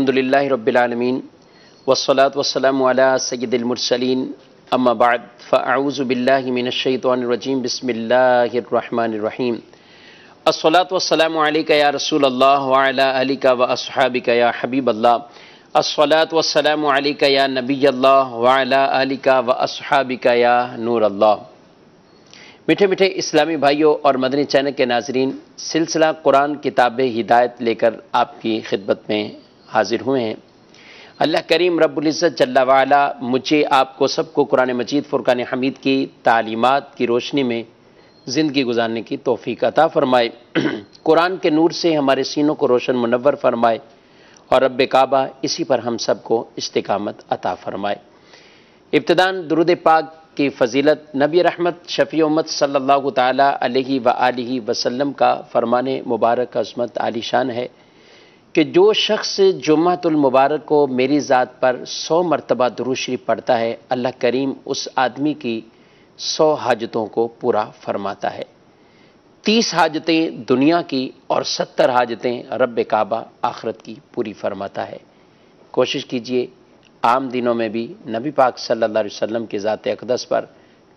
الحمدللہ رب العالمین والصلاة والسلام علی سید المرسلین اما بعد فاعوذ باللہ من الشیطان الرجیم بسم اللہ الرحمن الرحیم الصلاة والسلام علیک یا رسول اللہ وعلی آلک واصحابک یا حبیب اللہ الصلاة والسلام علیک یا نبی اللہ وعلی آلک واصحابک یا نور اللہ۔ میٹھے میٹھے اسلامی بھائیوں اور مدنی چینل کے ناظرین، سلسلہ قرآن کتاب ہدایت لے کر آپ کی خدمت میں حاضر ہوئے ہیں۔ اللہ کریم رب العزت جل وعلا مجھے آپ کو سب کو قرآن مجید فرقان حمید کی تعلیمات کی روشنی میں زندگی گزارنے کی توفیق عطا فرمائے، قرآن کے نور سے ہمارے سینوں کو روشن منور فرمائے اور رب کعبہ اسی پر ہم سب کو استقامت عطا فرمائے۔ ابتداً درود پاک کی فضیلت نبی رحمت شفیع امت صلی اللہ تعالی علیہ وآلہ وسلم کا فرمان مبارک عظمت عالی شان ہے کہ جو شخص جمعۃ المبارک کو میری ذات پر 100 مرتبہ درود شریف پڑھتا ہے، اللہ کریم اس آدمی کی 100 حاجتوں کو پورا فرماتا ہے۔ 30 حاجتیں دنیا کی اور 70 حاجتیں رب کعبہ آخرت کی پوری فرماتا ہے۔ کوشش کیجئے عام دنوں میں بھی نبی پاک صلی اللہ علیہ وسلم کی ذات اقدس پر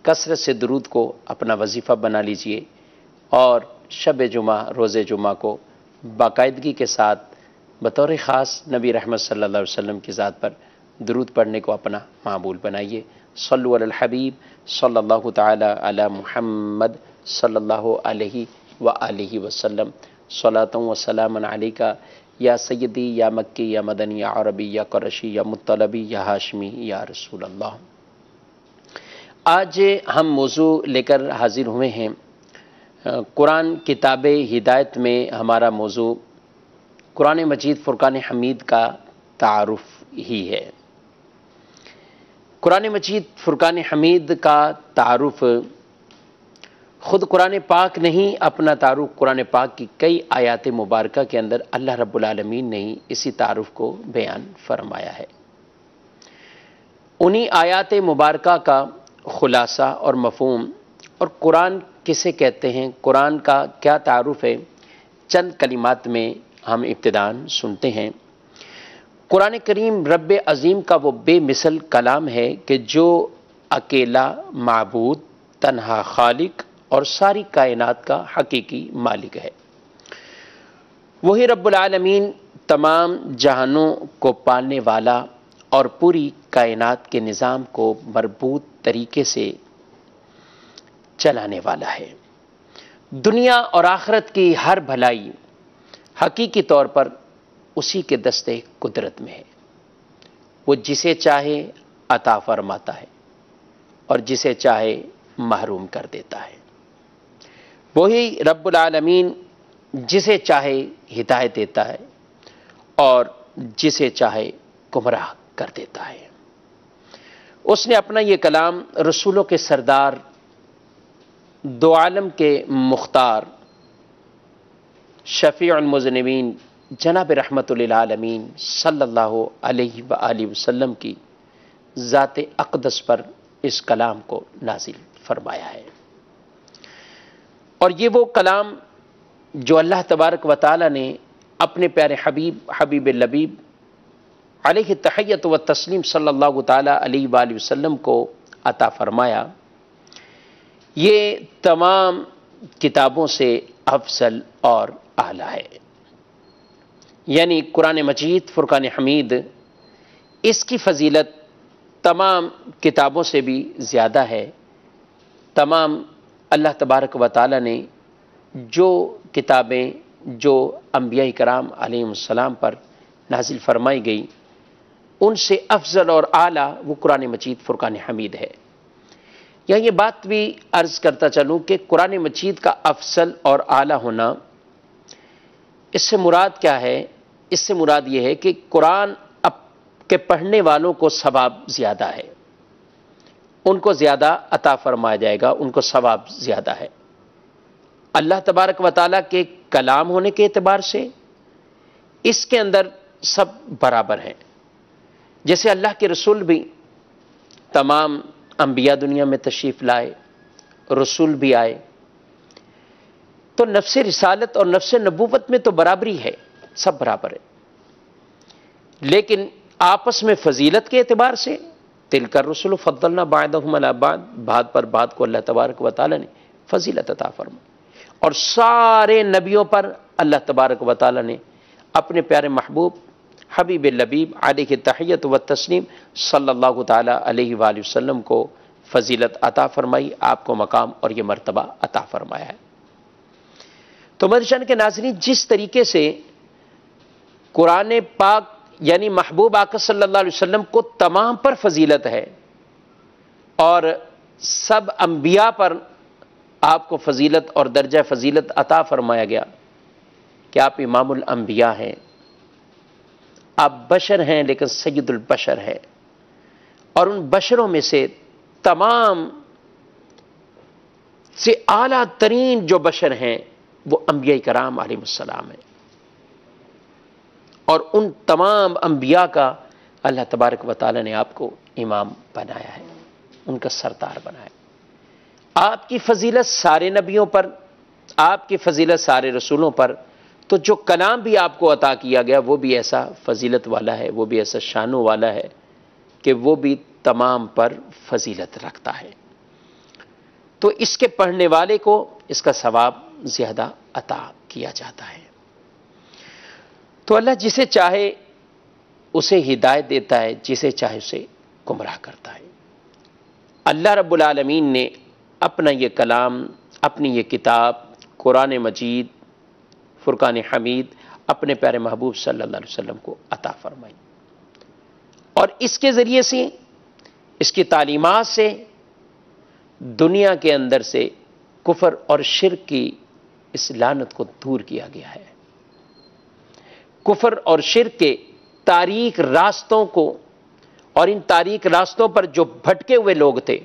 کثرت سے درود کو اپنا وظیفہ بنا لیجئے اور شب جمعہ روز جمعہ کو باقاعدگی کے ساتھ بطور خاص نبی رحمت صلی اللہ علیہ وسلم کی ذات پر درود پڑھنے کو اپنا معمول بنائیے۔ صلو علی الحبیب صلی اللہ تعالی علی محمد صلی اللہ علیہ وآلہ وسلم، صلاۃ و سلام علیکہ یا سیدی یا مکی یا مدنی یا عربی یا قرشی یا مطلبی یا ہاشمی یا رسول اللہ۔ آج ہم موضوع لے کر حاضر ہوئے ہیں۔ قرآن کتاب ہدایت میں ہمارا موضوع قرآن مجید فرقان حمید کا تعارف ہی ہے۔ قرآن مجید فرقان حمید کا تعارف خود قرآن پاک نہیں، اپنا تعارف قرآن پاک کی کئی آیات مبارکہ کے اندر اللہ رب العالمین نے اسی تعارف کو بیان فرمایا ہے۔ انہی آیات مبارکہ کا خلاصہ اور مفہوم اور قرآن کسے کہتے ہیں، قرآن کا کیا تعارف ہے، چند کلمات میں ہم ابتداً سنتے ہیں۔ قرآن کریم رب عظیم کا وہ بے مثل کلام ہے کہ جو اکیلا معبود، تنہا خالق اور ساری کائنات کا حقیقی مالک ہے۔ وہی رب العالمین تمام جہانوں کو پالنے والا اور پوری کائنات کے نظام کو مربوط طریقے سے چلانے والا ہے۔ دنیا اور آخرت کی ہر بھلائی حقیقی طور پر اسی کے دستے قدرت میں ہے۔ وہ جسے چاہے عطا فرماتا ہے اور جسے چاہے محروم کر دیتا ہے۔ وہی رب العالمین جسے چاہے ہدایت دیتا ہے اور جسے چاہے گمراہ کر دیتا ہے۔ اس نے اپنا یہ کلام رسولوں کے سردار، دو عالم کے مختار، شفیع المذنبین جناب رحمت للعالمین صلی اللہ علیہ وآلہ وسلم کی ذات اقدس پر اس کلام کو نازل فرمایا ہے۔ اور یہ وہ کلام جو اللہ تبارک و تعالی نے اپنے پیارے حبیب لبیب علیہ التحیۃ و تسلیم صلی اللہ تعالی علیہ وآلہ وسلم کو عطا فرمایا، یہ تمام کتابوں سے افضل اور اعلیٰ ہے۔ یعنی قرآن مجید فرقان حمید، اس کی فضیلت تمام کتابوں سے بھی زیادہ ہے۔ تمام اللہ تبارک و تعالی نے جو کتابیں جو انبیاء کرام علیہ السلام پر نازل فرمائی گئی، ان سے افضل اور اعلیٰ وہ قرآن مجید فرقان حمید ہے۔ یا یہ بات بھی عرض کرتا چلوں کہ قرآن مجید کا افضل اور اعلیٰ ہونا، اس سے مراد کیا ہے؟ اس سے مراد یہ ہے کہ قرآن کے پڑھنے والوں کو ثواب زیادہ ہے، ان کو زیادہ عطا فرمایا جائے گا، ان کو ثواب زیادہ ہے۔ اللہ تبارک و تعالیٰ کے کلام ہونے کے اعتبار سے اس کے اندر سب برابر ہیں۔ جیسے اللہ کے رسول بھی، تمام انبیاء دنیا میں تشریف لائے، رسول بھی آئے، تو نفس رسالت اور نفس نبوت میں تو برابری ہے، سب برابر ہے۔ لیکن آپس میں فضیلت کے اعتبار سے تلک الرسل فضلنا بعضهم علی بعض، بعض پر بعض کو اللہ تبارک و تعالی نے فضیلت عطا فرمائی، اور سارے نبیوں پر اللہ تبارک و تعالی نے اپنے پیارے محبوب حبیب لبیب علیہ تحیت و تسلیم صلی اللہ تعالی علیہ وآلہ وسلم کو فضیلت عطا فرمائی، آپ کو مقام اور یہ مرتبہ عطا فرمایا ہے۔ تو مدرجان کے ناظرین، جس طریقے سے قرآن پاک یعنی محبوب آقا صلی اللہ علیہ وسلم کو تمام پر فضیلت ہے، اور سب انبیاء پر آپ کو فضیلت اور درجہ فضیلت عطا فرمایا گیا کہ آپ امام الانبیاء ہیں، آپ بشر ہیں لیکن سید البشر ہے، اور ان بشروں میں سے تمام سے اعلیٰ ترین جو بشر ہیں وہ انبیاء کرام علیہ السلام ہیں، اور ان تمام انبیاء کا اللہ تبارک و تعالی نے آپ کو امام بنایا ہے، ان کا سردار بنایا ہے۔ آپ کی فضیلت سارے نبیوں پر، آپ کی فضیلت سارے رسولوں پر، تو جو کلام بھی آپ کو عطا کیا گیا وہ بھی ایسا فضیلت والا ہے، وہ بھی ایسا شانوں والا ہے کہ وہ بھی تمام پر فضیلت رکھتا ہے، تو اس کے پڑھنے والے کو اس کا ثواب زیادہ عطا کیا جاتا ہے۔ تو اللہ جسے چاہے اسے ہدایت دیتا ہے، جسے چاہے اسے گمراہ کرتا ہے۔ اللہ رب العالمین نے اپنا یہ کلام، اپنی یہ کتاب قرآن مجید فرقان حمید اپنے پیارے محبوب صلی اللہ علیہ وسلم کو عطا فرمائی، اور اس کے ذریعے سے، اس کی تعلیمات سے دنیا کے اندر سے کفر اور شرک کی اس لعنت کو دور کیا گیا ہے۔ کفر اور شرک کے تاریک راستوں کو، اور ان تاریک راستوں پر جو بھٹکے ہوئے لوگ تھے،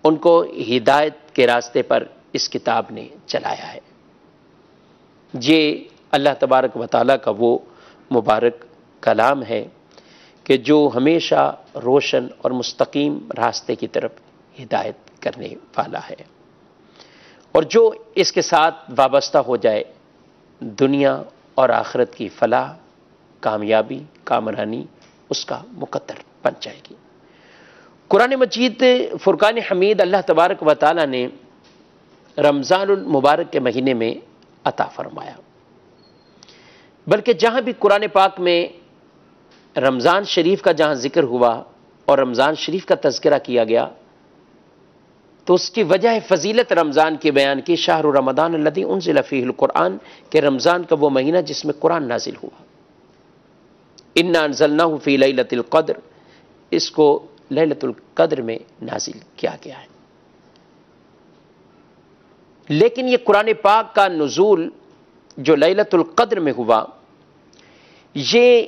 ان کو ہدایت کے راستے پر اس کتاب نے چلایا ہے۔ یہ اللہ تبارک و تعالیٰ کا وہ مبارک کلام ہے کہ جو ہمیشہ روشن اور مستقیم راستے کی طرف ہدایت کرنے والا ہے، اور جو اس کے ساتھ وابستہ ہو جائے دنیا اور آخرت کی فلاح، کامیابی، کامرانی اس کا مقدر بن جائے گی۔ قرآن مجید فرقان حمید اللہ تبارک و تعالیٰ نے رمضان المبارک کے مہینے میں عطا فرمایا، بلکہ جہاں بھی قرآن پاک میں رمضان شریف کا جہاں ذکر ہوا اور رمضان شریف کا تذکرہ کیا گیا تو اس کی وجہ فضیلت رمضان کی بیان کی، شہر رمضان الذی انزل فیہ القرآن، کہ رمضان کا وہ مہینہ جس میں قرآن نازل ہوا۔ انا انزلناہ فی لیلۃ القدر، اس کو لیلۃ القدر میں نازل کیا گیا ہے۔ لیکن یہ قرآن پاک کا نزول جو لیلۃ القدر میں ہوا، یہ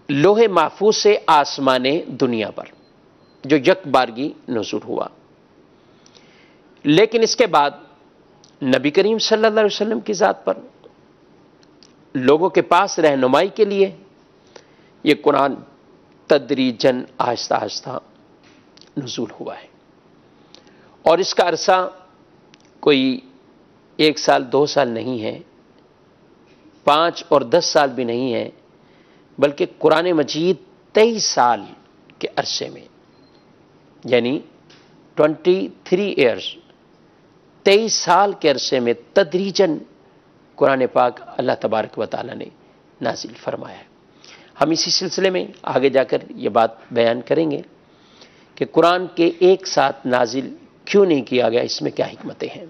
لوح محفوظ سے آسمان دنیا پر جو یک بارگی نزول ہوا، لیکن اس کے بعد نبی کریم صلی اللہ علیہ وسلم کی ذات پر لوگوں کے پاس رہنمائی کے لیے یہ قرآن تدریجاً آہستہ آہستہ نزول ہوا ہے، اور اس کا عرصہ کوئی 1 سال 2 سال نہیں ہے، 5 اور 10 سال بھی نہیں ہے، بلکہ قرآن مجید 23 سال کے عرصے میں، یعنی 23 ایئرز، 23 سال کے عرصے میں تدریجاً قرآن پاک اللہ تبارک و تعالیٰ نے نازل فرمایا ہے۔ ہم اسی سلسلے میں آگے جا کر یہ بات بیان کریں گے کہ قرآن کے ایک ساتھ نازل کیوں نہیں کیا گیا، اس میں کیا حکمتیں ہیں۔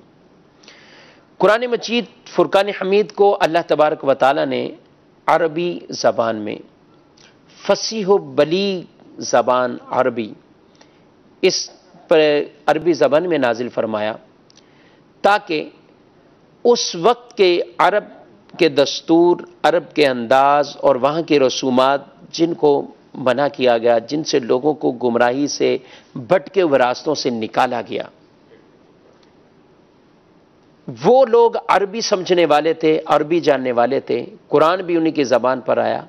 قرآن مجید فرقان حمید کو اللہ تبارک و تعالیٰ نے عربی زبان میں، فصیح و بلیغ زبان عربی، اس پر عربی زبان میں نازل فرمایا تاکہ اس وقت کے عرب کے دستور، عرب کے انداز اور وہاں کے رسومات جن کو منع کیا گیا، جن سے لوگوں کو گمراہی سے بھٹکے ہوئے راستوں سے نکالا گیا، وہ لوگ عربی سمجھنے والے تھے، عربی جاننے والے تھے، قرآن بھی انہی کی زبان پر آیا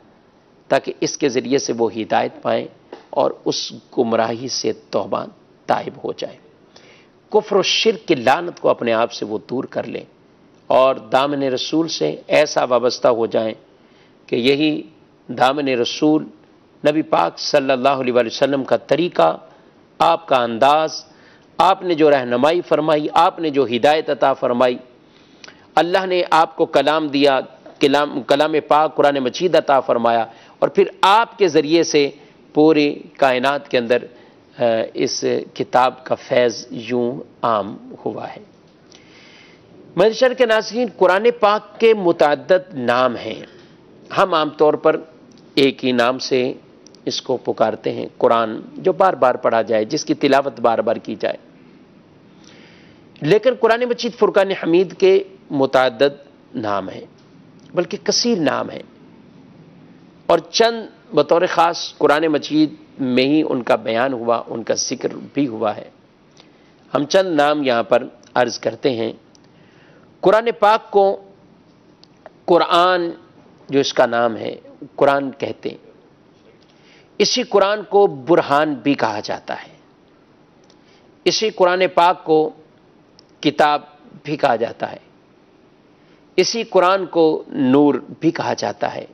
تاکہ اس کے ذریعے سے وہ ہدایت پائیں اور اس گمراہی سے توبہ تائب ہو جائیں، کفر و شرک کی لعنت کو اپنے آپ سے وہ دور کر لیں اور دامن رسول سے ایسا وابستہ ہو جائیں کہ یہی دامن رسول، نبی پاک صلی اللہ علیہ وآلہ وسلم کا طریقہ، آپ کا انداز، آپ نے جو رہنمائی فرمائی، آپ نے جو ہدایت عطا فرمائی، اللہ نے آپ کو کلام دیا، کلام پاک قرآن مجید عطا فرمایا، اور پھر آپ کے ذریعے سے پوری کائنات کے اندر اس کتاب کا فیض یوں عام ہوا ہے۔ محشر کے ناظرین، قرآن پاک کے متعدد نام ہیں، ہم عام طور پر ایک ہی نام سے اس کو پکارتے ہیں، قرآن، جو بار بار پڑھا جائے، جس کی تلاوت بار بار کی جائے۔ لیکن قرآن مجید فرقان حمید کے متعدد نام ہیں، بلکہ کثیر نام ہیں، اور چند بطور خاص قرآن مجید میں ہی ان کا بیان ہوا، ان کا ذکر بھی ہوا ہے۔ ہم چند نام یہاں پر عرض کرتے ہیں۔ قرآن پاک کو قرآن، جو اس کا نام ہے، قرآن کہتے ہیں۔ اسی قرآن کو برہان بھی کہا جاتا ہے، اسی قرآن پاک کو کتاب بھی کہا جاتا ہے، اسی قرآن کو نور بھی کہا جاتا ہے،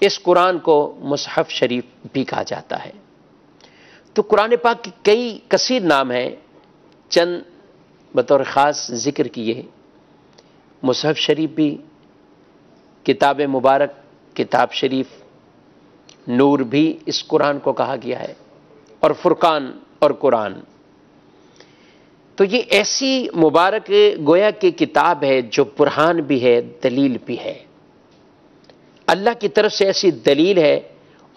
اس قرآن کو مصحف شریف بھی کہا جاتا ہے۔ تو قرآن پاک کے کئی کثیر نام ہیں، چند بطور خاص ذکر کیے۔ مصحف شریف بھی، کتاب مبارک، کتاب شریف، نور بھی اس قرآن کو کہا گیا ہے، اور فرقان اور قرآن۔ تو یہ ایسی مبارک گویا کی کتاب ہے جو برہان بھی ہے، دلیل بھی ہے۔ اللہ کی طرف سے ایسی دلیل ہے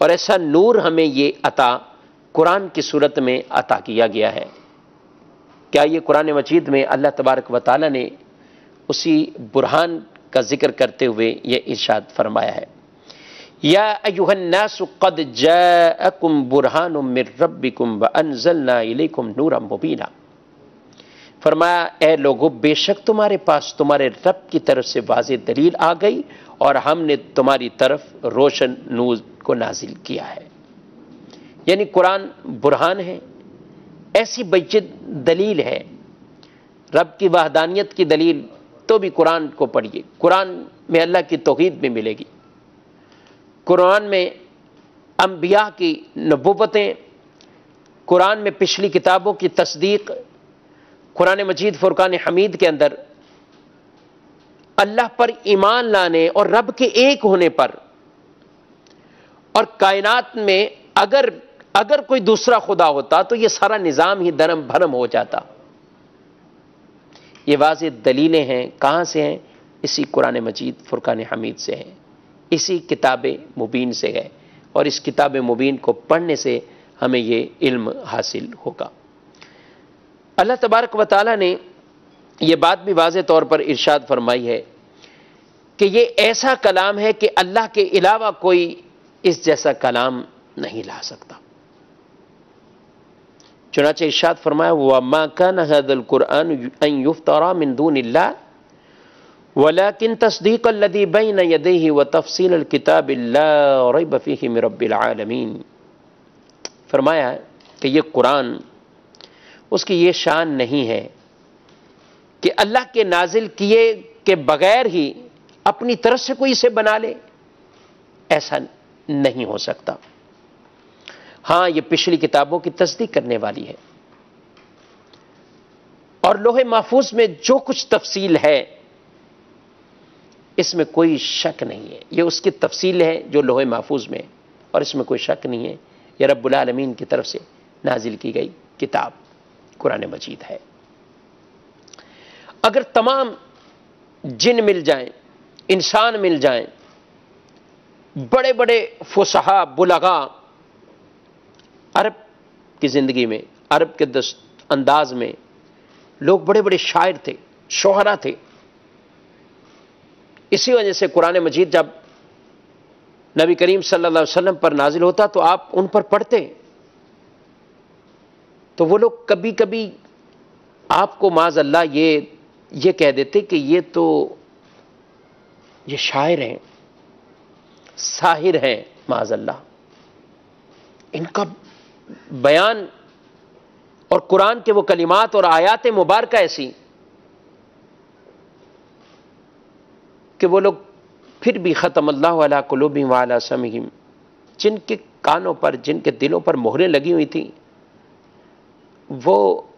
اور ایسا نور ہمیں یہ عطا قرآن کی صورت میں عطا کیا گیا ہے۔ کیا یہ قرآن مجید میں اللہ تبارک و تعالی نے اسی برہان کا ذکر کرتے ہوئے یہ ارشاد فرمایا ہے، یا ایھا الناس قد جاءکم برہان من ربکم وانزلنا الیکم نورا مبینا۔ فرمایا، اے لوگو، بے شک تمہارے پاس تمہارے رب کی طرف سے واضح دلیل آ گئی، اور ہم نے تمہاری طرف روشن نور کو نازل کیا ہے۔ یعنی قرآن برہان ہے، ایسی بجد دلیل ہے، رب کی وحدانیت کی دلیل تو بھی قرآن کو پڑھیے۔ قرآن میں اللہ کی توحید بھی ملے گی، قرآن میں انبیاء کی نبوتیں، قرآن میں پچھلی کتابوں کی تصدیق، قرآن مجید فرقان حمید کے اندر اللہ پر ایمان لانے اور رب کے ایک ہونے پر، اور کائنات میں اگر کوئی دوسرا خدا ہوتا تو یہ سارا نظام ہی درم بھرم ہو جاتا۔ یہ واضح دلیلیں ہیں، کہاں سے ہیں؟ اسی قرآن مجید فرقان حمید سے ہیں، اسی کتاب مبین سے ہے، اور اس کتاب مبین کو پڑھنے سے ہمیں یہ علم حاصل ہوگا۔ اللہ تبارک و تعالی نے یہ بات بھی واضح طور پر ارشاد فرمائی ہے کہ یہ ایسا کلام ہے کہ اللہ کے علاوہ کوئی اس جیسا کلام نہیں لا سکتا۔ چنانچہ ارشاد فرمایا، وَمَا كَانَ هَذَا الْقُرْآنُ أَن يُفْتَرَى مِن دُونِ اللَّهِ وَلَكِن تَصْدِيقَ الَّذِي بَيْنَ يَدَيْهِ وَتَفْصِيلَ الْكِتَابِ لَا رَيْبَ فِيهِ مِن رَبِّ الْعَالَمِينَ۔ فرمایا کہ یہ قرآن، اس کی یہ شان نہیں ہے کہ اللہ کے نازل کیے کے بغیر ہی اپنی طرف سے کوئی اسے بنا لے، ایسا نہیں ہو سکتا۔ ہاں، یہ پچھلی کتابوں کی تصدیق کرنے والی ہے، اور لوح محفوظ میں جو کچھ تفصیل ہے اس میں کوئی شک نہیں ہے، یہ اس کی تفصیل ہے جو لوح محفوظ میں ہے، اور اس میں کوئی شک نہیں ہے، یہ رب العالمین کی طرف سے نازل کی گئی کتاب قرآن مجید ہے۔ اگر تمام جن مل جائیں، انسان مل جائیں، بڑے بڑے فصحاء بلغاء، عرب کی زندگی میں، عرب کے انداز میں لوگ بڑے بڑے شاعر تھے، شعراء تھے، اسی وجہ سے قرآن مجید جب نبی کریم صلی اللہ علیہ وسلم پر نازل ہوتا تو آپ ان پر پڑھتے، تو وہ لوگ کبھی کبھی آپ کو معاذ اللہ یہ کہہ دیتے کہ یہ شاعر ہیں، ساحر ہیں، معاذ اللہ۔ ان کا بیان اور قرآن کے وہ کلمات اور آیات مبارکہ ایسی کہ وہ لوگ پھر بھی ختم اللہ علی قلوبہم وعلی سمعہم، جن کے کانوں پر، جن کے دلوں پر مہریں لگی ہوئی تھیں، وہ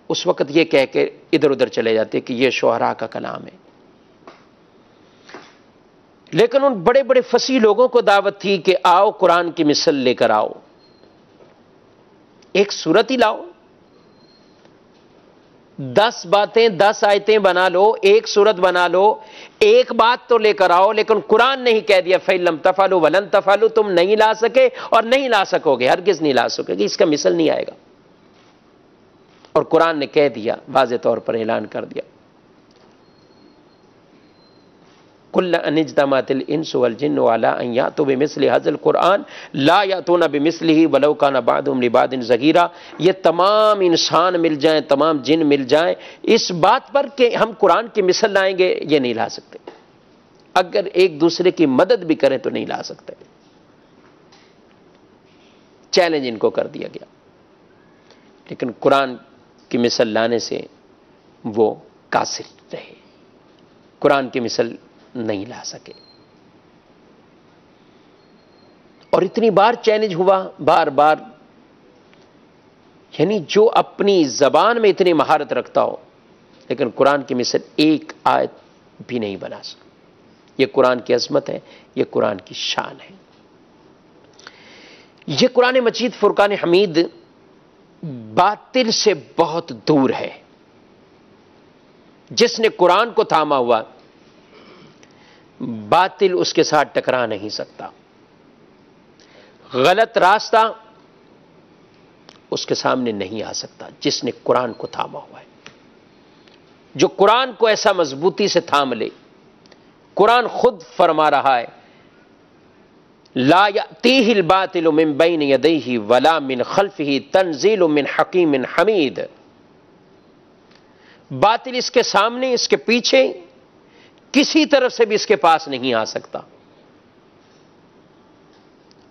اس وقت یہ کہہ کے ادھر ادھر چلے جاتے کہ یہ شعراء کا کلام ہے. لیکن ان بڑے بڑے فصیح لوگوں کو دعوت تھی کہ آؤ قرآن کی مثل لے کر آؤ، ایک سورت ہی لاؤ، 10 باتیں 10 آیتیں بنا لو، ایک سورت بنا لو، ایک بات تو لے کر آؤ. لیکن قرآن نے ہی کہہ دیا فَإِن لَمْ تَفْعَلُوا وَلَن تَفْعَلُوا، تم نہیں لا سکے اور نہیں لا سکو گے، ہرگز نہیں لا سکو گے، اس کا مثل نہیں آئے گا. اور قرآن نے کہہ دیا، واضح طور پر اعلان کر دیا، قُلْ إِنْ اجْتَمَعَتِ الْإِنسُ وَالْجِنُّ عَلَىٰ أَن يَأْتُوا بِمِثْلِ هَٰذَا الْقُرْآنِ لَا يَأْتُونَ بِمِثْلِهِ وَلَوْ كَانَ بَعْضُهُمْ لِبَعْضٍ ظَهِيرًا. یہ تمام انسان مل جائیں، تمام جن مل جائیں اس بات پر کہ ہم قرآن کی مثل لائیں گے، یہ نہیں لا سکتے. اگر ایک دوسرے کی مدد بھی کریں تو نہیں لا سکتے. چیلنج ان کو کر دیا گیا. لیکن قرآن کی مثل لانے سے وہ قاصر رہے، قرآن کی مثل نہیں لا سکے. اور اتنی بار چیلنج ہوا، بار بار، یعنی جو اپنی زبان میں اتنی مہارت رکھتا ہو لیکن قرآن کی مثل ایک آیت بھی نہیں بنا سکا. یہ قرآن کی عظمت ہے، یہ قرآن کی شان ہے. یہ قرآن مجید فرقان حمید باطل سے بہت دور ہے. جس نے قرآن کو تھاما ہوا، باطل اس کے ساتھ ٹکرا نہیں سکتا. غلط راستہ اس کے سامنے نہیں آ سکتا جس نے قرآن کو تھاما ہوا ہے. جو قرآن کو ایسا مضبوطی سے تھام لے. قرآن خود فرما رہا ہے لا یأتیہ الباطل من بین یدیہ ولا من خلفہ تنزیل من حکیم حمید. باطل اس کے سامنے، اس کے پیچھے، کسی طرف سے بھی اس کے پاس نہیں آ سکتا.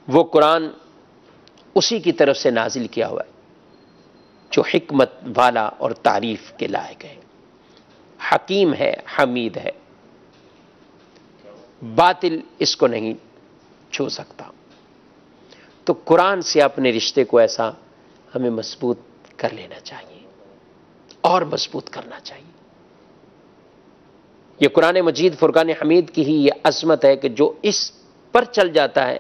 وہ قرآن اسی کی طرف سے نازل کیا ہوا ہے جو حکمت والا اور تعریف کے لائق ہے، حکیم ہے، حمید ہے. باطل اس کو نہیں چھو سکتا. تو قرآن سے اپنے رشتے کو ایسا ہمیں مضبوط کر لینا چاہیے اور مضبوط کرنا چاہیے. یہ قرآن مجید فرقان حمید کی ہی یہ عظمت ہے کہ جو اس پر چل جاتا ہے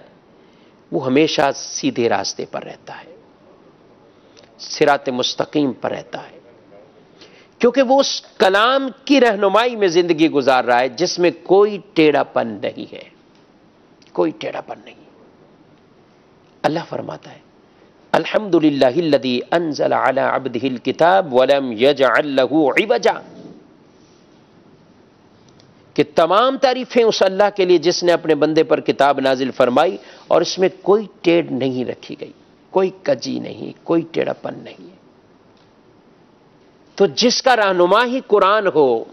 وہ ہمیشہ سیدھے راستے پر رہتا ہے، صراط مستقیم پر رہتا ہے، کیونکہ وہ اس کلام کی رہنمائی میں زندگی گزار رہا ہے جس میں کوئی ٹیڑھا پن نہیں ہے، کوئی ٹیڑھا پن نہیں. اللہ فرماتا ہے الحمدللہ الذی انزل علی عبدہ الکتاب ولم یجعل لہ عوجا، کہ تمام تعریفیں اس اللہ کے لیے جس نے اپنے بندے پر کتاب نازل فرمائی اور اس میں کوئی ٹیڑھ نہیں رکھی گئی، کوئی کجی نہیں، کوئی ٹیڑھا پن نہیں ہے. تو جس کا رہنما ہی قرآن ہو،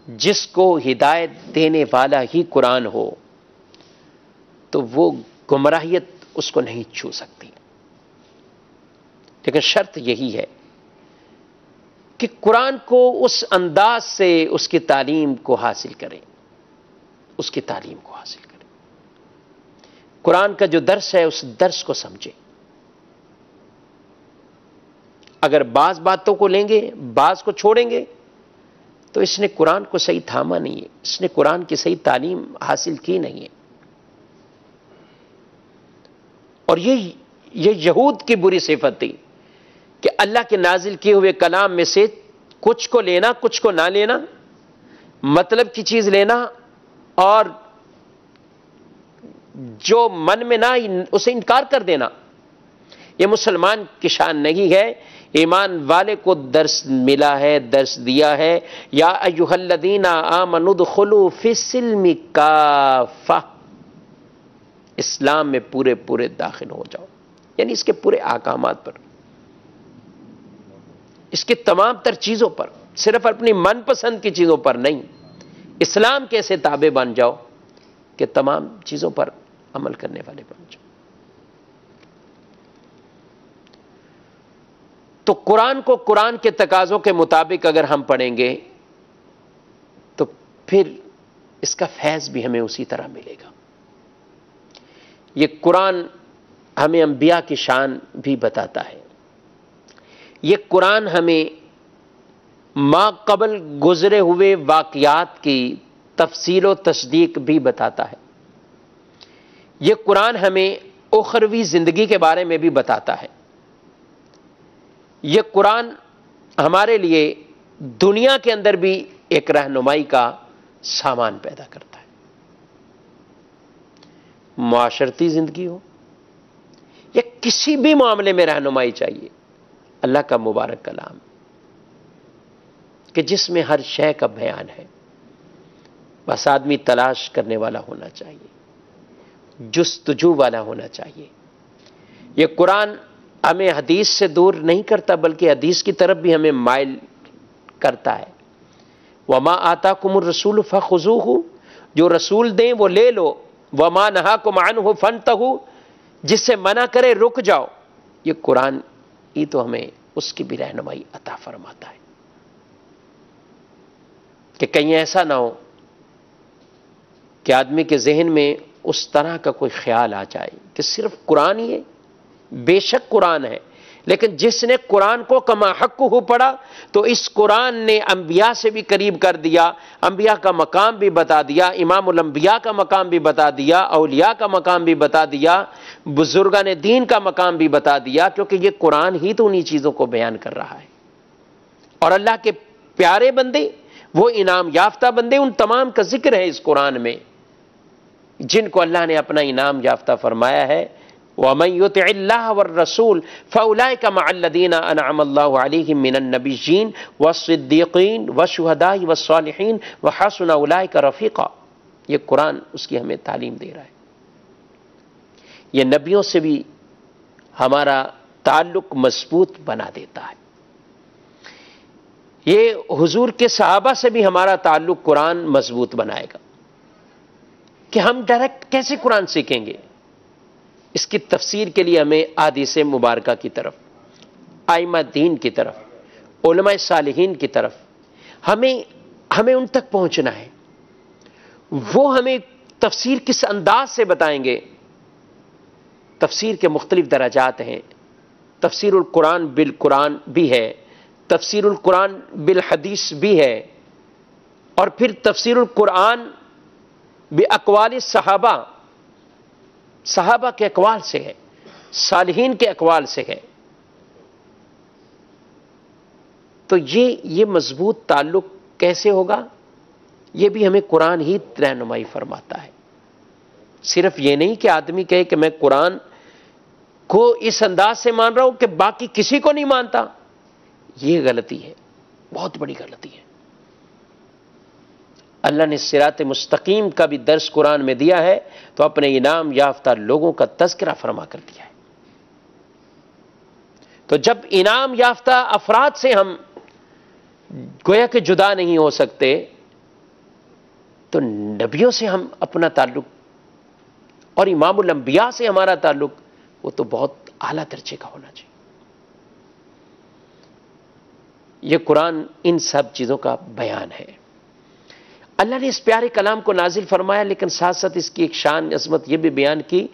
جس کو ہدایت دینے والا ہی قرآن ہو، تو وہ گمراہیت اس کو نہیں چھو سکتی. لیکن شرط یہی ہے کہ قرآن کو اس انداز سے اس کی تعلیم کو حاصل کریں، اس کی تعلیم کو حاصل کریں. قرآن کا جو درس ہے اس درس کو سمجھیں. اگر بعض باتوں کو لیں گے، بعض کو چھوڑیں گے تو اس نے قرآن کو صحیح تھاما نہیں ہے، اس نے قرآن کی صحیح تعلیم حاصل کی نہیں ہے. اور یہ یہود کی بری صفت تھی کہ اللہ کے نازل کیے ہوئے کلام میں سے کچھ کو لینا، کچھ کو نہ لینا، مطلب کی چیز لینا اور جو من میں نہ اسے انکار کر دینا. یہ مسلمان کی شان نہیں ہے. ایمان والے کو درس ملا ہے، درس دیا ہے یا ایھا الذین آمنوا ادخلوا فی السلم کافہ، اسلام میں پورے پورے داخل ہو جاؤ، یعنی اس کے پورے احکامات پر، اس کے تمام تر چیزوں پر، صرف اپنی من پسند کی چیزوں پر نہیں. اسلام کے ایسے تابع بن جاؤ کہ تمام چیزوں پر عمل کرنے والے بن جاؤ. تو قرآن کو قرآن کے تقاضوں کے مطابق اگر ہم پڑھیں گے تو پھر اس کا فیض بھی ہمیں اسی طرح ملے گا۔ یہ قرآن ہمیں انبیاء کی شان بھی بتاتا ہے، یہ قرآن ہمیں ما قبل گزرے ہوئے واقعات کی تفصیل و تصدیق بھی بتاتا ہے، یہ قرآن ہمیں اخروی زندگی کے بارے میں بھی بتاتا ہے، یہ قرآن ہمارے لیے دنیا کے اندر بھی ایک رہنمائی کا سامان پیدا کرتا ہے۔ معاشرتی زندگی ہو یا کسی بھی معاملے میں رہنمائی چاہیے، اللہ کا مبارک کلام کہ جس میں ہر شے کا بیان ہے، بس آدمی تلاش کرنے والا ہونا چاہیے، جستجو والا ہونا چاہیے۔ یہ قرآن ہمیں حدیث سے دور نہیں کرتا بلکہ حدیث کی طرف بھی ہمیں مائل کرتا ہے۔ وَمَا آتَاكُمُ الرَّسُولُ فَخُذُوهُ، جو رسول دیں وہ لے لو، وَمَا نَهَاكُمْ عَنْهُ فَانْتَهُوا، جس سے منع کرے رک جاؤ۔ یہ قرآن ہی تو ہمیں اس کی بھی رہنمائی عطا فرماتا ہے کہ کہیں ایسا نہ ہو کہ آدمی کے ذہن میں اس طرح کا کوئی خیال آ جائے کہ صرف قرآن ہی ہے۔ بے شک قرآن ہے، لیکن جس نے قرآن کو کما حق ہو پڑھا تو اس قرآن نے انبیاء سے بھی قریب کر دیا، انبیاء کا مقام بھی بتا دیا، امام الانبیاء کا مقام بھی بتا دیا، اولیاء کا مقام بھی بتا دیا، بزرگان دین کا مقام بھی بتا دیا، کیونکہ یہ قرآن ہی تو انہی چیزوں کو بیان کر رہا ہے۔ اور اللہ کے پیارے بندے، وہ انعام یافتہ بندے، ان تمام کا ذکر ہے اس قرآن میں جن کو اللہ نے اپنا انعام یافتہ فرمایا ہے۔ وَمَن يُطِعِ اللَّهَ وَالرَّسُولَ فَأُولَٰئِكَ مَعَ الَّذِينَ أَنْعَمَ اللَّهُ عَلَيْهِم مِّنَ النَّبِيِّينَ وَالصِّدِّيقِينَ وَالشُّهَدَاءِ وَالصَّالِحِينَ وَحَسُنَ أُولَٰئِكَ رَفِيقًا۔ یہ قرآن اس کی ہمیں تعلیم دے رہا ہے، یہ نبیوں سے بھی ہمارا تعلق مضبوط بنا دیتا ہے، یہ حضور کے صحابہ سے بھی ہمارا تعلق قرآن مضبوط بنائے گا کہ ہم ڈائریکٹ کیسے قرآن سیکھیں گے۔ اس کی تفسیر کے لیے ہمیں احادیث مبارکہ کی طرف، ائمہ دین کی طرف، علماء صالحین کی طرف ہمیں ان تک پہنچنا ہے۔ وہ ہمیں تفسیر کس انداز سے بتائیں گے۔ تفسیر کے مختلف درجات ہیں، تفسیر القرآن بالقرآن بھی ہے، تفسیر القرآن بالحدیث بھی ہے، اور پھر تفسیر القرآن باقوال صحابہ، صحابہ کے اقوال سے ہے، صالحین کے اقوال سے ہے۔ تو یہ مضبوط تعلق کیسے ہوگا؟ یہ بھی ہمیں قرآن ہی رہنمائی فرماتا ہے۔ صرف یہ نہیں کہ آدمی کہے کہ میں قرآن کو اس انداز سے مان رہا ہوں کہ باقی کسی کو نہیں مانتا، یہ غلطی ہے، بہت بڑی غلطی ہے۔ اللہ نے صراط مستقیم کا بھی درس قرآن میں دیا ہے تو اپنے انعام یافتہ لوگوں کا تذکرہ فرما کر دیا ہے۔ تو جب انعام یافتہ افراد سے ہم گویا کہ جدا نہیں ہو سکتے تو نبیوں سے ہم اپنا تعلق اور امام الانبیاء سے ہمارا تعلق وہ تو بہت اعلیٰ درجے کا ہونا چاہیے۔ یہ قرآن ان سب چیزوں کا بیان ہے۔ اللہ نے اس پیارے کلام کو نازل فرمایا، لیکن ساتھ ساتھ اس کی ایک شان عظمت یہ بھی بیان کی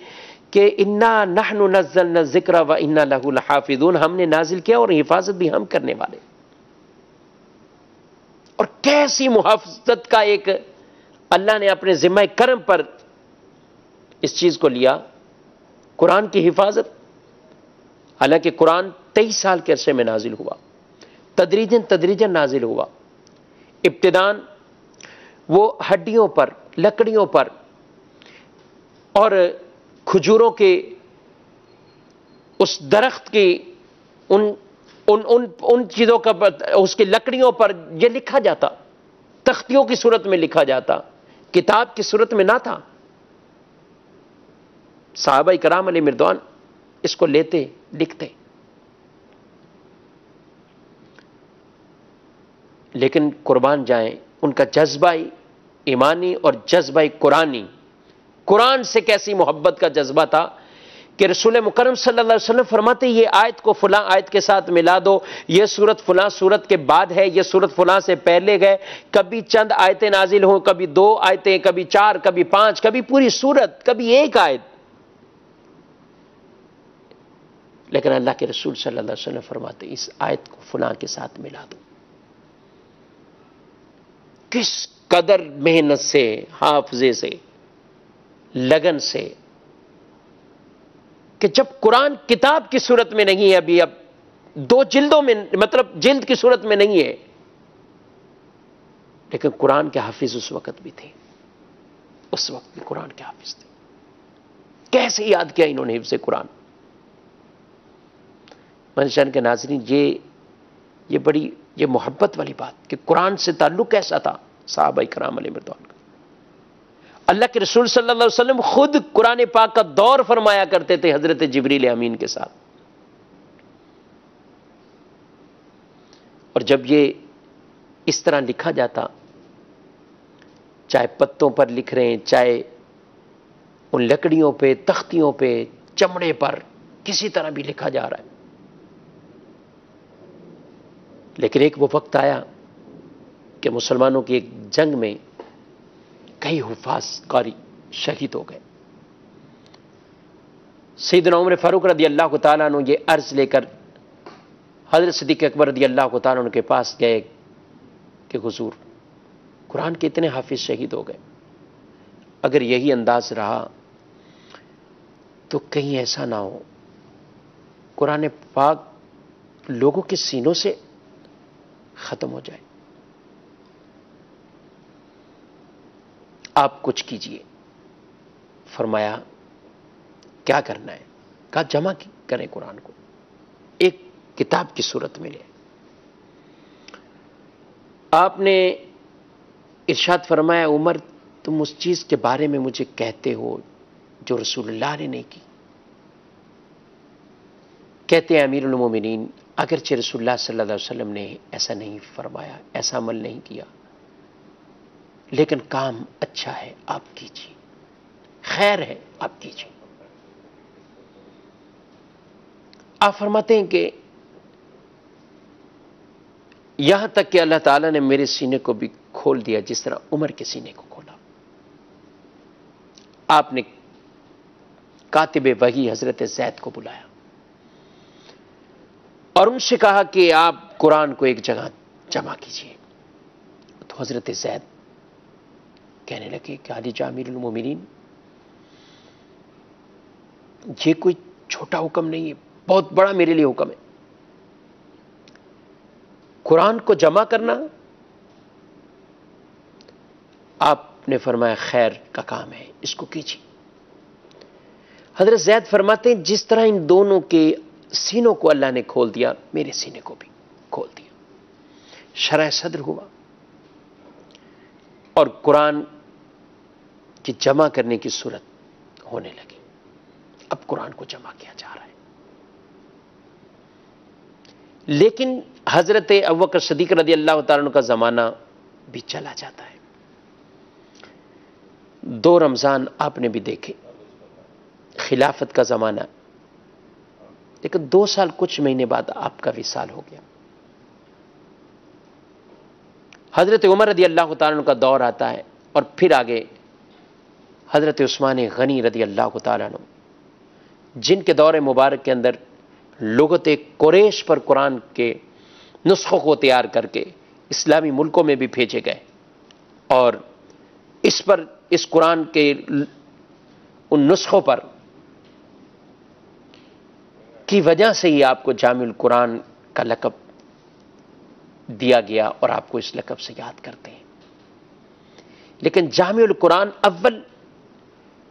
کہ انا نحن نزلنا الذکر و انا لہ لحافظون، ہم نے نازل کیا اور حفاظت بھی ہم کرنے والے۔ اور کیسی محافظت کا ایک اللہ نے اپنے ذمہ کرم پر اس چیز کو لیا، قرآن کی حفاظت۔ حالانکہ قرآن 23 سال کے عرصے میں نازل ہوا، تدریجاً نازل ہوا۔ ابتداً وہ ہڈیوں پر، لکڑیوں پر اور کھجوروں کے اس درخت کی ان چیزوں کا، اس کی لکڑیوں پر یہ لکھا جاتا، تختیوں کی صورت میں لکھا جاتا، کتاب کی صورت میں نہ تھا۔ صحابہ کرام علیہ مردوان اس کو لیتے، لکھتے، لیکن قربان جائیں ان کا جذبہ ایمانی اور جذبہ قرآنی، قرآن سے کیسی محبت کا جذبہ تھا کہ رسول مکرم صلی اللہ علیہ وسلم فرماتے یہ آیت کو فلاں آیت کے ساتھ ملا دو، یہ سورت فلاں سورت کے بعد ہے، یہ سورت فلاں سے پہلے گئے، کبھی چند آیتیں نازل ہوں، کبھی 2 آیتیں، کبھی 4، کبھی 5، کبھی پوری سورت، کبھی ایک آیت، لیکن اللہ کے رسول صلی اللہ علیہ وسلم فرماتے اس آیت کو فلاں کے ساتھ ملا دو۔ کس قدر محنت سے، حافظے سے، لگن سے، کہ جب قرآن کتاب کی صورت میں نہیں ہے، ابھی اب 2 جلدوں میں، مطلب جلد کی صورت میں نہیں ہے، لیکن قرآن کے حافظ اس وقت بھی تھے، اس وقت بھی قرآن کے حافظ تھے۔ کیسے یاد کیا انہوں نے حفظ قرآن؟ منشان کے ناظرین، یہ محبت والی بات کہ قرآن سے تعلق کیسا تھا صحابہ کرام علیہ رضوان کا۔ اللہ کے رسول صلی اللہ علیہ وسلم خود قرآن پاک کا دور فرمایا کرتے تھے حضرت جبریل امین کے ساتھ، اور جب یہ اس طرح لکھا جاتا، چاہے پتوں پر لکھ رہے ہیں، چاہے ان لکڑیوں پہ، تختیوں پہ، چمڑے پر، کسی طرح بھی لکھا جا رہا ہے، لیکن ایک وہ وقت آیا کہ مسلمانوں کی ایک جنگ میں کئی حفاظ قاری شہید ہو گئے۔ سیدنا عمر فاروق رضی اللہ تعالیٰ عنہ یہ عرض لے کر حضرت صدیق اکبر رضی اللہ تعالیٰ عنہ کے پاس گئے کہ حضور، قرآن کے اتنے حافظ شہید ہو گئے، اگر یہی انداز رہا تو کہیں ایسا نہ ہو قرآن پاک لوگوں کے سینوں سے ختم ہو جائے، آپ کچھ کیجئے۔ فرمایا کیا کرنا ہے؟ کہا جمع کریں قرآن کو، ایک کتاب کی صورت میں لے۔ آپ نے ارشاد فرمایا عمر، تم اس چیز کے بارے میں مجھے کہتے ہو جو رسول اللہ نے نہیں کی۔ کہتے ہیں امیر المومنین، اگرچہ رسول اللہ صلی اللہ علیہ وسلم نے ایسا نہیں فرمایا، ایسا عمل نہیں کیا، لیکن کام اچھا ہے، آپ کیجیے، خیر ہے، آپ کیجیے۔ آپ فرماتے ہیں کہ یہاں تک کہ اللہ تعالیٰ نے میرے سینے کو بھی کھول دیا جس طرح عمر کے سینے کو کھولا۔ آپ نے کاتب وحی حضرت زید کو بلایا اور ان سے کہا کہ آپ قرآن کو ایک جگہ جمع کیجیے۔ تو حضرت زید کہنے لگے کہ علی جا امیر المومنین، یہ کوئی چھوٹا حکم نہیں ہے، بہت بڑا میرے لیے حکم ہے۔ قرآن کو جمع کرنا، آپ نے فرمایا خیر کا کام ہے، اس کو کیجیے۔ حضرت زید فرماتے ہیں جس طرح ان دونوں کے سینوں کو اللہ نے کھول دیا، میرے سینے کو بھی کھول دیا، شرح صدر ہوا اور قرآن کی جمع کرنے کی صورت ہونے لگی۔ اب قرآن کو جمع کیا جا رہا ہے، لیکن حضرت ابوبکر صدیق رضی اللہ تعالیٰ عنہ کا زمانہ بھی چلا جاتا ہے۔ 2 رمضان آپ نے بھی دیکھے، خلافت کا زمانہ، لیکن 2 سال کچھ مہینے بعد آپ کا وصال ہو گیا۔ حضرت عمر رضی اللہ تعالیٰ عنہ کا دور آتا ہے، اور پھر آگے حضرت عثمان غنی رضی اللہ تعالیٰ عنہ، جن کے دور مبارک کے اندر لغت قریش پر قرآن کے نسخوں کو تیار کر کے اسلامی ملکوں میں بھی بھیجے گئے، اور اس قرآن کے ان نسخوں پر کی وجہ سے ہی آپ کو جامع القرآن کا لقب دیا گیا، اور آپ کو اس لقب سے یاد کرتے ہیں۔ لیکن جامع القرآن اول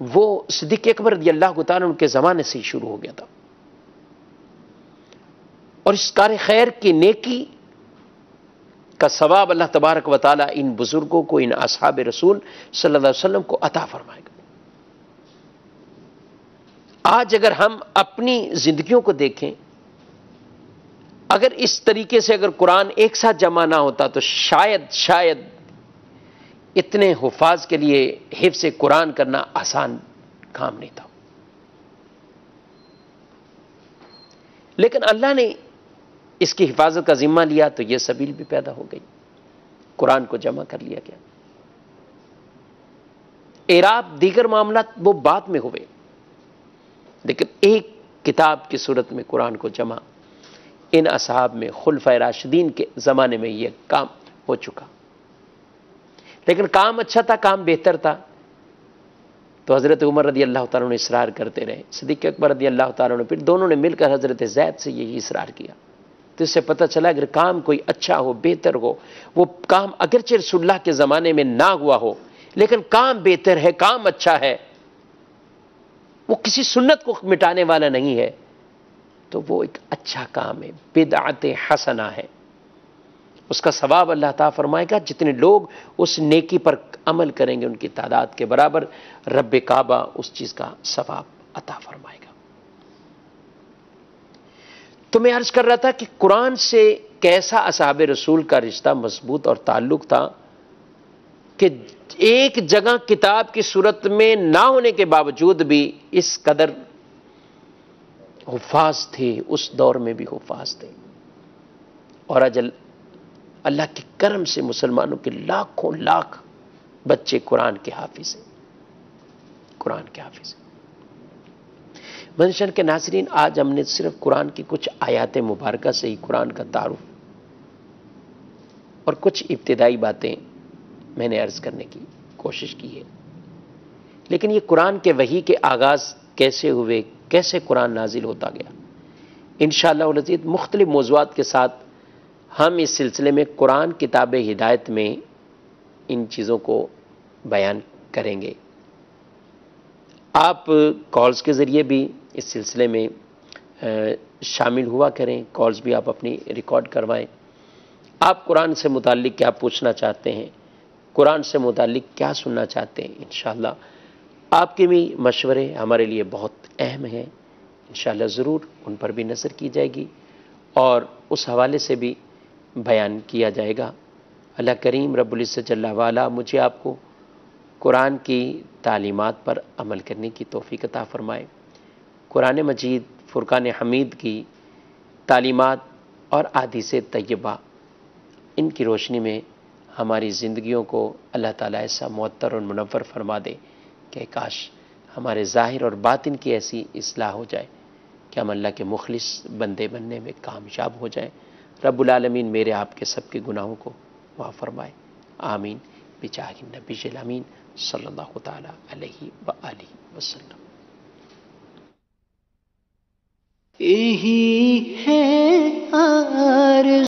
وہ صدیق اکبر رضی اللہ تعالیٰ عنہ کے زمانے سے ہی شروع ہو گیا تھا، اور اس کار خیر کی نیکی کا ثواب اللہ تبارک و تعالیٰ ان بزرگوں کو، ان اصحاب رسول صلی اللہ علیہ وسلم کو عطا فرمائے گا۔ آج اگر ہم اپنی زندگیوں کو دیکھیں، اگر اس طریقے سے اگر قرآن ایک ساتھ جمع نہ ہوتا تو شاید اتنے حفاظ کے لیے حفظ قرآن کرنا آسان کام نہیں تھا۔ لیکن اللہ نے اس کی حفاظت کا ذمہ لیا تو یہ سبیل بھی پیدا ہو گئی، قرآن کو جمع کر لیا گیا۔ اعراب دیگر معاملات وہ بعد میں ہوئے، لیکن ایک کتاب کی صورت میں قرآن کو جمع ان اصحاب میں خلفائے راشدین کے زمانے میں یہ کام ہو چکا۔ لیکن کام اچھا تھا، کام بہتر تھا، تو حضرت عمر رضی اللہ تعالیٰ نے اصرار کرتے رہے، صدیق اکبر رضی اللہ تعالیٰ نے، پھر دونوں نے مل کر حضرت زید سے یہی اصرار کیا۔ تو اس سے پتہ چلا اگر کام کوئی اچھا ہو، بہتر ہو، وہ کام اگرچہ رسول اللہ کے زمانے میں نہ ہوا ہو لیکن کام بہتر ہے، کام اچھا ہے، وہ کسی سنت کو مٹانے والا نہیں ہے، تو وہ ایک اچھا کام ہے، بدعت حسنہ ہے، اس کا ثواب اللہ تعالیٰ فرمائے گا۔ جتنے لوگ اس نیکی پر عمل کریں گے ان کی تعداد کے برابر رب کعبہ اس چیز کا ثواب عطا فرمائے گا۔ تو میں عرض کر رہا تھا کہ قرآن سے کیسا اصحاب رسول کا رشتہ مضبوط اور تعلق تھا کہ ایک جگہ کتاب کی صورت میں نہ ہونے کے باوجود بھی اس قدر حفاظ تھے، اس دور میں بھی حفاظ تھے، اور اجل اللہ کے کرم سے مسلمانوں کے لاکھوں لاکھ بچے قرآن کے حافظ ہیں، قرآن کے حافظ ہیں۔ منشن کے ناظرین، آج ہم نے صرف قرآن کی کچھ آیات مبارکہ سے ہی قرآن کا تعارف اور کچھ ابتدائی باتیں میں نے عرض کرنے کی کوشش کی ہے، لیکن یہ قرآن کے وحی کے آغاز کیسے ہوئے، کیسے قرآن نازل ہوتا گیا، انشاءاللہ العزیز مختلف موضوعات کے ساتھ ہم اس سلسلے میں قرآن کتاب ہدایت میں ان چیزوں کو بیان کریں گے۔ آپ کالز کے ذریعے بھی اس سلسلے میں شامل ہوا کریں، کالز بھی آپ اپنی ریکارڈ کروائیں۔ آپ قرآن سے متعلق کیا پوچھنا چاہتے ہیں، قرآن سے متعلق کیا سننا چاہتے ہیں، انشاءاللہ آپ کے بھی مشورے ہمارے لیے بہت اہم ہیں، انشاءاللہ ضرور ان پر بھی نظر کی جائے گی اور اس حوالے سے بھی بیان کیا جائے گا۔ اللہ کریم رب العزت جل وعلا مجھے آپ کو قرآن کی تعلیمات پر عمل کرنے کی توفیق عطا فرمائے، قرآن مجید فرقان حمید کی تعلیمات اور احادیث طیبہ ان کی روشنی میں ہماری زندگیوں کو اللہ تعالیٰ ایسا معطر اور منور فرما دے کہ کاش ہمارے ظاہر اور باطن کی ایسی اصلاح ہو جائے کہ ہم اللہ کے مخلص بندے بننے میں کامیاب ہو جائیں۔ رب العالمین میرے آپ کے سب کے گناہوں کو معاف فرمائے، آمین بجاہ النبی الامین صلی اللہ تعالی علیہ وآلہ وسلم۔ یہی ہے